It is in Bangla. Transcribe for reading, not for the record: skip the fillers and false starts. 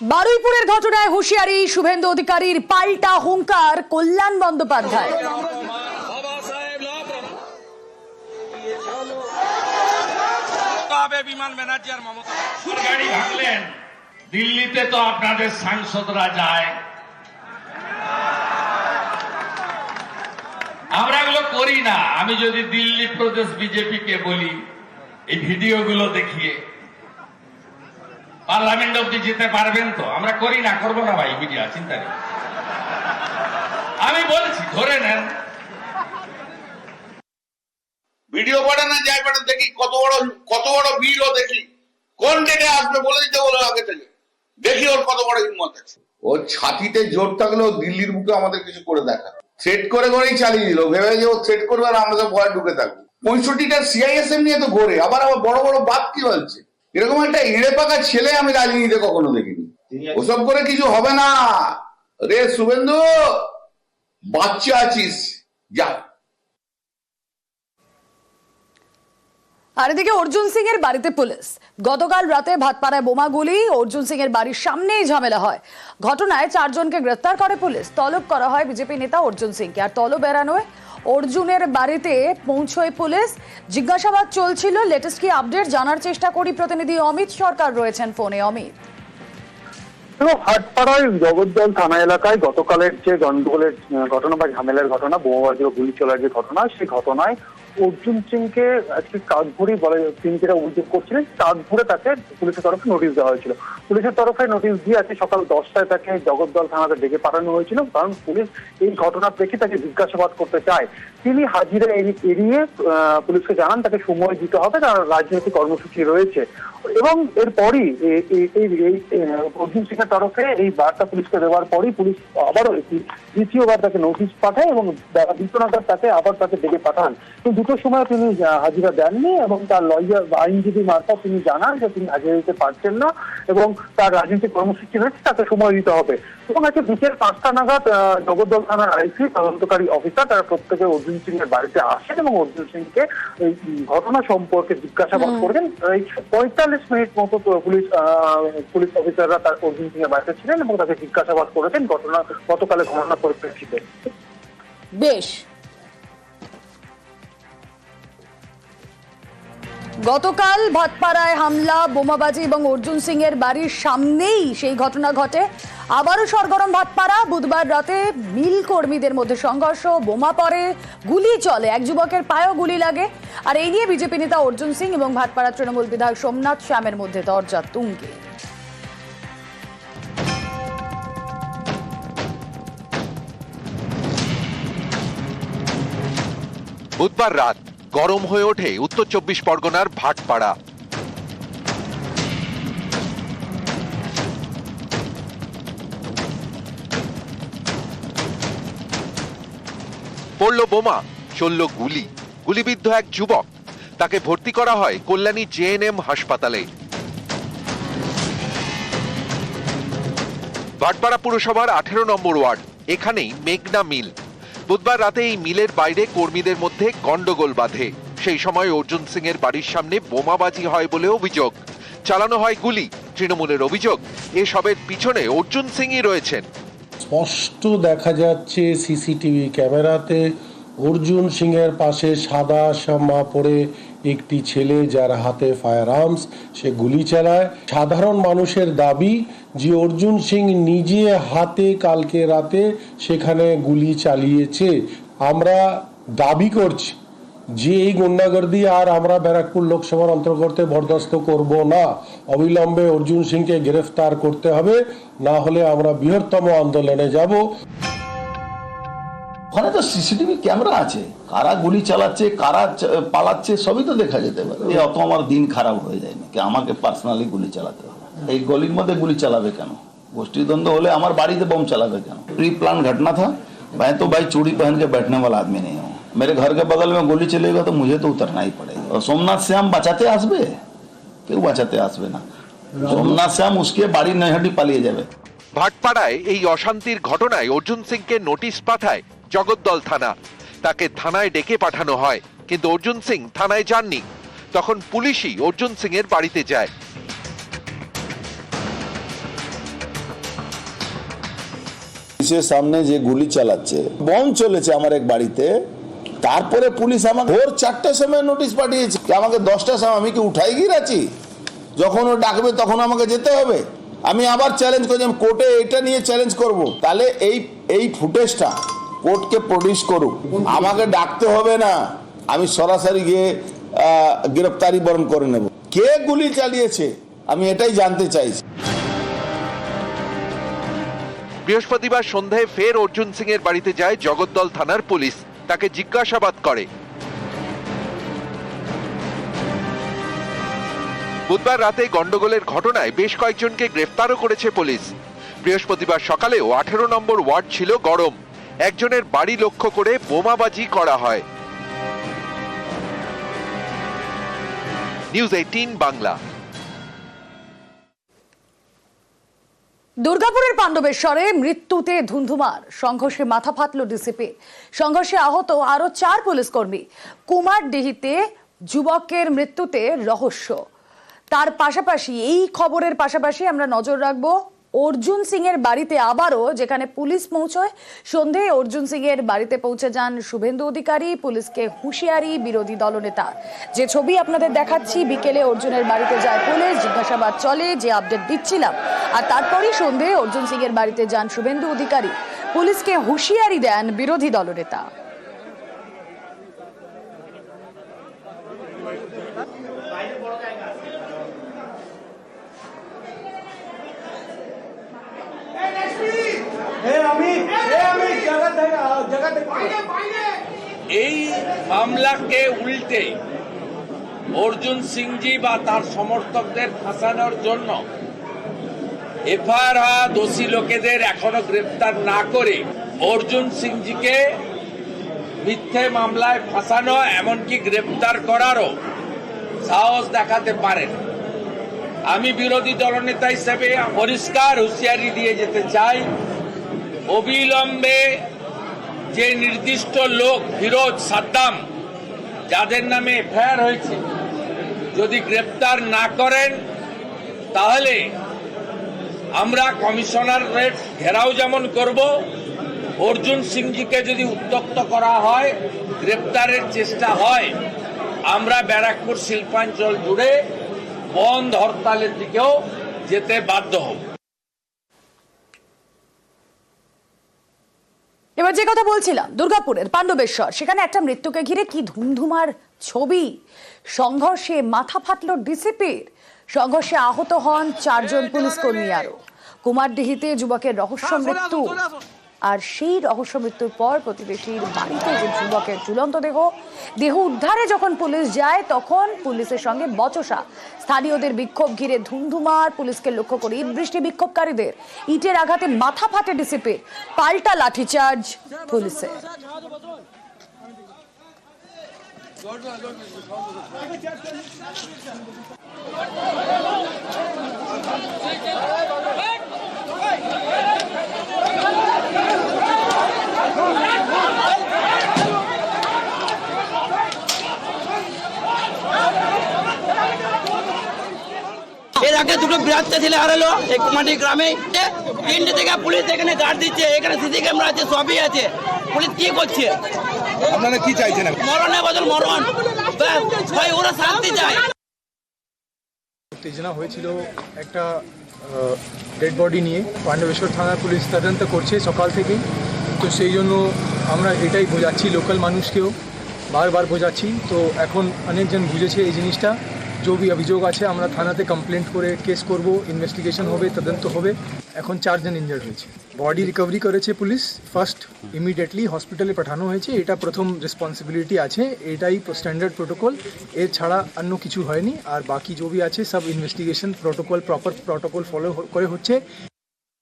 বারুইপুরের ঘটনায় হুঁশিয়ারি শুভেন্দু অধিকারীর, পাল্টা হুঙ্কার কল্যাণ বন্দ্যোপাধ্যায়। বিমান ব্যানার্জি আর মমতা গাড়ি ভাঙলেন, দিল্লিতে তো আপনাদের সাংসদরা যায়, আমরা এগুলো করি না। আমি যদি দিল্লি প্রদেশ বিজেপি কে বলি এই ভিডিওগুলো দেখিয়ে পার্লামেন্ট অব্দি যেতে পারবেন তো, আমরা করি না, করবো না ভাই, মিডিয়া চিন্তা নেই। আমি বলছি ধরে নেন, ভিডিও পাঠান না, যাই পাঠান, দেখি কত বড় বিল ও দেখি কোন ডেটে আসবে বলে দিতে বলো আগে থেকে, দেখি ওর কত বড় হিম্মত আছে। ওর ছাতিতে জোর থাকলেও দিল্লির বুকে আমাদের কিছু করে দেখা, থ্রেট করে করেই চালিয়ে দিল, ভেবে যে ও থ্রেট করবে আর আমরা তো ভয় ঢুকে থাকবো। 65টা সিআইএসএম নিয়ে তো ঘোরে, আবার বড় বড় বাদ কি বলছে। এরকম একটা ইড়ে পাকা ছেলে আমি রাজনীতিতে কখনো দেখিনি। ওসব করে কিছু হবে না রে শুভেন্দু, বাচ্চা আছিস, যা। আর এদিকে অর্জুন সিং এর বাড়িতে পুলিশ। গতকাল রাতে ভাটপাড়ায় বোমা গুলি, অর্জুন সিং এর বাড়ির সামনেই ঝামেলা হয়। ঘটনায় 4 জনকে গ্রেফতার করে পুলিশ। তলব করা হয় বিজেপি নেতা অর্জুন সিংকে। আর তলব এড়ানোয় অর্জুনের বাড়িতে পৌঁছয় পুলিশ। জিজ্ঞাসাবাদ চলছিল। লেটেস্ট কি আপডেট জানার চেষ্টা করি, প্রতিনিধি অমিত সরকার রয়েছেন ফোনে। অমিত, হাটপাড়ায় জগদ্দল থানা এলাকায় গতকালের যে গন্ডগোলের ঘটনা বা ঝামেলার ঘটনা, বোমাবাজি ও গুলি চলার যে ঘটনা, সেই ঘটনায় অর্জুন সিংকে আজকে কাকভুরি বলে তিনি যেটা অভিযোগ করছিলেন, কাকভুরে তাকে পুলিশের তরফে নোটিশ দেওয়া হয়েছিল। পুলিশের তরফে নোটিশ দিয়ে আজকে সকাল 10টায় তাকে জগদ্দল থানাতে ডেকে পাঠানো হয়েছিল, কারণ পুলিশ এই ঘটনা দেখে তাকে জিজ্ঞাসাবাদ করতে চায়। তিনি হাজিরা এড়িয়ে পুলিশকে জানান তাকে সময় দিতে হবে, তার রাজনৈতিক কর্মসূচি রয়েছে। এবং এরপরই অর্জুন সিং এর তরফে এই বার্তা পুলিশকে দেওয়ার পরই পুলিশ আবারও দ্বিতীয়বার তাকে নোটিশ পাঠায় এবং দ্বিতীয় নাগাদ তাকে আবার তাকে ডেকে পাঠান। কিন্তু দুটোর সময় তিনি হাজিরা দেননি এবং তার লয়ার আইনজীবী মারফত তিনি জানান যে তিনি হাজিরা দিতে পারছেন না এবং তার রাজনৈতিক কর্মসূচি রয়েছে, তাকে সময় দিতে হবে। এবং আজকে বিকেল 5টা নাগাদ জগদ্দল থানার আইসি তদন্তকারী অফিসার তারা প্রত্যেকে অর্জুন সিং এর বাড়িতে আসেন এবং অর্জুন সিংকে এই ঘটনা সম্পর্কে জিজ্ঞাসাবাদ করেন। এই 45 মিনিট মতো পুলিশ অফিসাররা তার অর্জুন সিং এর বাড়িতে ছিলেন এবং তাকে জিজ্ঞাসাবাদ করেছেন গতকালের ঘটনার পরিপ্রেক্ষিতে। বেশ, গতকাল ভাটপাড়ায় হামলা, বোমাবাজি এবং অর্জুন সিং এর বাড়ির সামনেই সেই ঘটনা ঘটে। আবারও সরগরম ভাটপাড়া। বুধবার রাতে মিল কর্মীদের মধ্যে সংঘর্ষ, বোমা পড়ে, গুলি চলে, এক যুবকের পায়েও গুলি লাগে। আর এই নিয়ে বিজেপি নেতা অর্জুন সিং এবং ভাটপাড়া তৃণমূল বিধায়ক সোমনাথ শ্যামের মধ্যে দরজা তুঙ্গে। বুধবার রাত গরম হয়ে ওঠে উত্তর 24 পরগনার ভাটপাড়া। পড়ল বোমা, চলল গুলি, গুলিবিদ্ধ এক যুবক। তাকে ভর্তি করা হয় কল্যাণী জেএনএম হাসপাতালে। ভাটপাড়া পুরসভার 18 নম্বর ওয়ার্ড, এখানেই মেঘনা মিল। বুধবার রাতে এই মিলের বাইরে কর্মীদের মধ্যে গন্ডগোল বাধে। সেই সময় অর্জুন সিং এর বাড়ির সামনে বোমাবাজি হয় বলে অভিযোগ, চালানো হয় গুলি। তৃণমূলের অভিযোগ এসবের পিছনে অর্জুন সিংই রয়েছেন। স্পষ্ট দেখা যাচ্ছে সিসিটিভি ক্যামেরাতে অর্জুন সিং এর পাশে সাদা জামা পরে একটি ছেলে, যার হাতে ফায়ার আর্মস, সে গুলি চালায়। সাধারণ মানুষের দাবি যে অর্জুন সিং নিজে হাতে কালকে রাতে সেখানে গুলি চালিয়েছে। আমরা দাবি করছি যে এই গুন্ডাগর্দি আর আমরা ব্যারাকপুর লোকসভার অন্তর্গত বরদাস্ত করব না। অবিলম্বে অর্জুন সিংকে গ্রেফতার করতে হবে, না হলে আমরা বৃহত্তম আন্দোলনে যাব। ওখানে তো সিসিটিভি ক্যামেরা আছে, কারা গুলি চালাচ্ছে, কারা পালাচ্ছে, সবই তো দেখা যেতে পারে। অত আমার দিন খারাপ হয়ে যায় না কি আমাকে পার্সোনালি গুলি চালাতে হবে? এই গলির মধ্যে গুলি চালাবে কেন? গোষ্ঠীদ্বন্দ্ব হলে আমার বাড়িতে বম চালাবে কেন? प्री प्लान घटना था। मैं तो भाई चूड़ी पहन के बैठने वाला आदमी नहीं हूँ। मेरे घर के बगल में गोली चलेगा तो मुझे तो उतरना ही पड़ेगा। और सोमनाथ श्याम बचाते आसबे, কেউ বাঁচাতে আসবে না। সোমনাথ শ্যাম উসকে বাড়ি নৈহাটি পালিয়ে যাবে। ভাটপাড়ায় এই অশান্তির ঘটনায় অর্জুন সিংকে নোটিশ পাঠায় জগদ্দল থানা। তাকে থানায় ডেকে পাঠানো হয়, কিন্তু অর্জুন সিং থানায় যাননি। তখন পুলিশই অর্জুন সিং এর বাড়িতে যায়। পুলিশের সামনে যে গুলি চালাচ্ছে, বম চলেছে আমার এক বাড়িতে, তারপরে পুলিশ আমাকে ভোর 4টার সময় নোটিশ পাঠিয়েছে, আমাকে 10টার সময়, আমি কি উঠাই গিয়ে আছি? যখন ও ডাকবে তখন আমাকে যেতে হবে। আমি আবার চ্যালেঞ্জ করছি, আমি কোর্টে এটা নিয়ে চ্যালেঞ্জ করব। তাহলে এই ফুটেজটা কোর্টকে প্রডিউস করুক, আমাকে ডাকতে হবে না, আমি সরাসরি গিয়ে গ্রেফতারি বরণ করে নেব। কে গুলি চালিয়েছে আমি এটাই জানতে চাইছি। বৃহস্পতিবার সন্ধ্যায় ফের অর্জুন সিং এর বাড়িতে যায় জগদ্দল থানার পুলিশ, তাকে জিজ্ঞাসাবাদ করে। বুধবার রাতে গন্ডগোলের ঘটনায় বেশ কয়েকজনকে গ্রেফতারও করেছে পুলিশ। বৃহস্পতিবার সকালেও 18 নম্বর ওয়ার্ড ছিল গরম, একজনের বাড়ি লক্ষ্য করে বোমাবাজি করা হয়। নিউজ 18 বাংলা। দুর্গাপুরের পাণ্ডবেশ্বরে মৃত্যুতে ধুন্ধুমার, সংঘর্ষে মাথা ফাটল ডিসিপি, সংঘর্ষে আহত আরো 4 পুলিশ কর্মী। কুমারডিহিতে যুবকের মৃত্যুতে রহস্য। তার পাশাপাশি এই খবরের পাশাপাশি আমরা নজর রাখবো অর্জুন সিং এর বাড়িতে আবারও, যেখানে পুলিশ পৌঁছয়। সন্ধ্যায় অর্জুন সিং এর বাড়িতে পৌঁছে যান শুভেন্দু অধিকারী, পুলিশকে হুঁশিয়ারি বিরোধী দলনেতা। যে ছবি আপনাদের দেখাচ্ছি, বিকেলে অর্জুনের বাড়িতে যায় পুলিশ, জিজ্ঞাসাবাদ চলে, যে আপডেট দিচ্ছিলাম, আর তারপরই সন্ধ্যায় অর্জুন সিং এর বাড়িতে যান শুভেন্দু অধিকারী, পুলিশকে হুঁশিয়ারি দেন বিরোধী দলনেতা। এই মামলাকে উল্টে অর্জুন সিংজি বা তার সমর্থকদের ফাঁসানোর জন্য এফআইআর হওয়া দোষী লোকেদের এখনো গ্রেফতার না করে অর্জুন সিংজিকে মিথ্যে মামলায় ফাঁসানো, এমনকি গ্রেফতার করারও সাহস দেখাতে পারেন। আমি বিরোধী দলনেতা হিসেবে পরিষ্কার হুঁশিয়ারি দিয়ে যেতে চাই, অবিলম্বে যে নির্দিষ্ট লোক ফিরোজ, সাদ্দাম, যাদের নামে এফআইআর হয়েছে, যদি গ্রেপ্তার না করেন তাহলে আমরা কমিশনারেট ঘেরাও যেমন করব, অর্জুন সিংজিকে যদি উত্ত্যক্ত করা হয়, গ্রেপ্তারের চেষ্টা হয়, আমরা ব্যারাকপুর শিল্পাঞ্চল জুড়ে বন্ধ হরতালের দিকেও যেতে বাধ্য হব। এবার যে কথা বলছিলাম, দুর্গাপুরের পাণ্ডবেশ্বর, সেখানে একটা মৃত্যুকে ঘিরে কি ধুমধুমার ছবি। সংঘর্ষে মাথা ফাটল ডিসিপির, সংঘর্ষে আহত হন 4 জন পুলিশ কর্মী। আরো কুমারডিহিতে যুবকের রহস্য মৃত্যু, আর সেই রহস্য মৃত্যুর পর প্রতিবেশীর বাড়িতে যে যুবকের ঝুলন্ত দেহ উদ্ধারে যখন পুলিশ যায়, তখন পুলিশের সঙ্গে বচসা। স্থানীয়দের বিক্ষোভ ঘিরে ধুমধুমার, পুলিশকে লক্ষ্য করে ইট বৃষ্টি বিক্ষোভকারীদের, ইটের আঘাতে মাথা ফাটে ডিসিপির, পাল্টা লাঠিচার্জ পুলিশের। এর আগে দুটো বৃহত্তর ছেলে হারালো এই কুমারডি গ্রামে। 3টে থেকে পুলিশ এখানে গার্ড দিচ্ছে, এখানে সিসি ক্যামেরা আছে, সবই আছে। পুলিশ কি করছে? আপনারা কি চাইছেন? মরণের বদল মরণ, ভাই ওরা শান্তি চায়। উত্তেজনা হয়েছিল একটা ডেড বডি নিয়ে, পাণ্ডবেশ্বর থানার পুলিশ তদন্ত করছে সকাল থেকেই। তো সেই জন্য আমরা এটাই বোঝাচ্ছি, লোকাল মানুষকেও বারবার বোঝাচ্ছি। তো এখন অনেকজন বুঝেছে এই জিনিসটা। जो भी अभियोग আছে আমরা থানাতে কমপ্লেন্ট করে কেস করব, ইনভেস্টিগেশন হবে, তদন্ত হবে। এখন 4 জন ইনজার্ড হয়েছে, বডি রিকভারি করেছে পুলিশ। ফার্স্ট ইমিডিয়েটলি হসপিটালে পাঠানো হয়েছে, এটা প্রথম রেসপন্সিবিলিটি আছে, এটাই স্ট্যান্ডার্ড প্রোটোকল, এর ছাড়া অন্য কিছু হয়নি। আর বাকি जो भी আছে সব investigation protocol, proper protocol follow করে হচ্ছে।